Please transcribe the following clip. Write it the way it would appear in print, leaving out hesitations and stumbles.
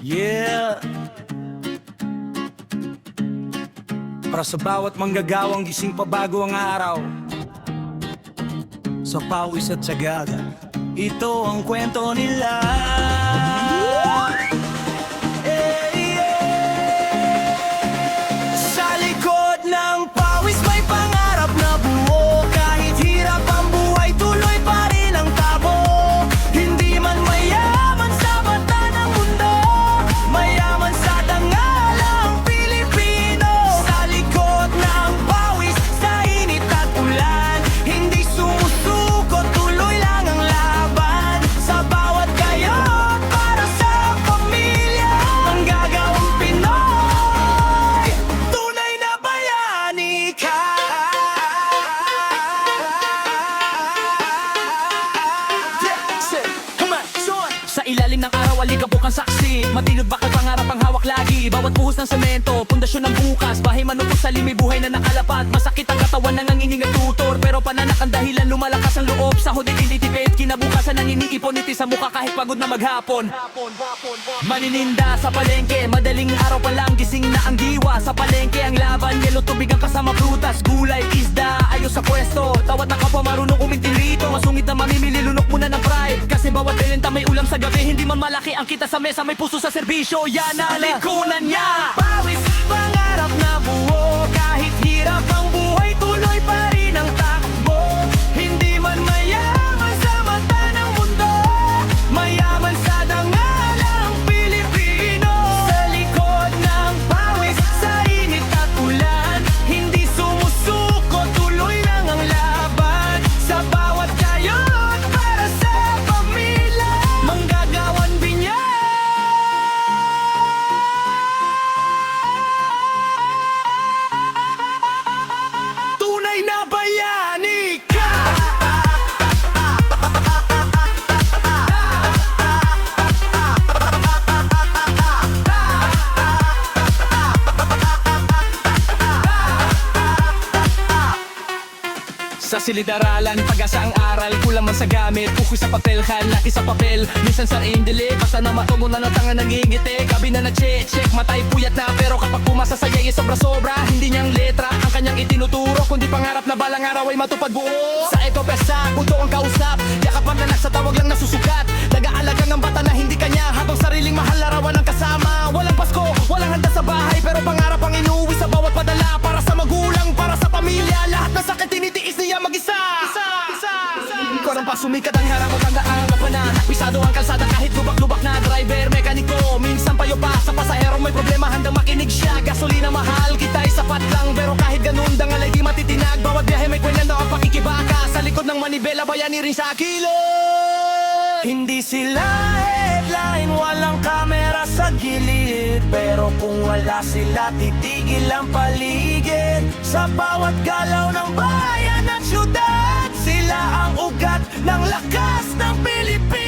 Yeah. Para sa bawat manggagawang gising pa bago ang araw, sa pawis at sagada, ito ang kwento nila. Sa likod ng pawis may pangarap na buo. Kahit hirap ang buhay, tuloy pa rin ang tabo. Hindi man mayaman sa mata ng mundo, mayaman sa dangalang Pilipino. Sa likod ng pawis, sa init at ulan, hindi sumusuko, tuloy lang ang laban. Sa bawat kayod, para sa pamilya, manggagawang Pinoy, tunay na bayani ka. Sa ilalim ng araw, alikabok ang saksi. Matinod bakal pangarap ang hawak lagi. Bawat buhos ng semento, pundasyon ng bukas. Bahay manupos sa limi, buhay na nakalapat. Masakit ang katawan, nanganginig at tutor. Pero pananak ang dahilan, lumalakas ang loob. Sa hudit hindi tipid, kinabukasan ang iniipon. Niti sa muka kahit pagod na maghapon. Manininda sa palengke, madaling araw pa lang, gising na ang diwa. Sa palengke ang laban, yelo tubig ang kasama prutas. Gulay, isda, ayos sa pwesto. Tawat na kapwa marunong umintil rito. Masungit na mamimili, lunok muna ng pride. Kasi bawat belenta may ulam sa gabi. Hindi man malaki ang kita sa mesa, may puso sa serbisyo. Yan ang likunan niya. Pawis, pangarap na buo. Kahit hirap ang buhay, tuloy pa rin ang takbo. Hindi man mayaman sa mata ng mundo, mayaman sa dangalang Pilipino. Sa likod ng pawis, sa init at ulan, hindi sumusuko, tuloy lang ang laban. Sa bawat kayod, para sa pamilya, manggagawan binyan. Tunay na bayani ka. Sa silid-aralan, pag-asa ang aral. Kulang man sa gamit, pukoy sa papel, laki sa papel. Minsan sa indili, basta na matungo na ng tanga nangingiti. Gabi na check, matay puyat na. Pero kapag pumasa sa yay, sobra-sobra. Hindi niyang letra ang kanyang itinuturo, kundi pangarap na balang araw ay matupad buo. Sa eto pesa, punto ang kausap. Yakap ang nanak sa tawag lang nasusukat. Nag-aalaga ng bata na hindi kanya, habang sariling mahal larawan ang kasama. Walang Pasko, walang handa sa bahay, pero pangarap ang inuwi sa bawat padala. Para sa magulang, para sa pamilya, lahat ng sakit tinitiis niya mag-isa. Korang pa sumikat ang harap mo, tandaan ka pa na pisado ang kalsada kahit lubak-lubak na driver, mekaniko. Minsan payo pa sa pasahero, may problema, handang makinig siya. Gasolina mahal, kita'y sapat lang, pero kahit ganun, dangalay di matitinag. Bawat biyahe may kwento ang pakikibaka. Sa likod ng manibela, bayani rin sa kilod. Hindi sila headline, walang kamera sa gilid, pero kung wala sila, titigil ang paligid. Sa bawat galaw ng bayan at syudad, sila ang ugat ng lakas ng Pilipinas.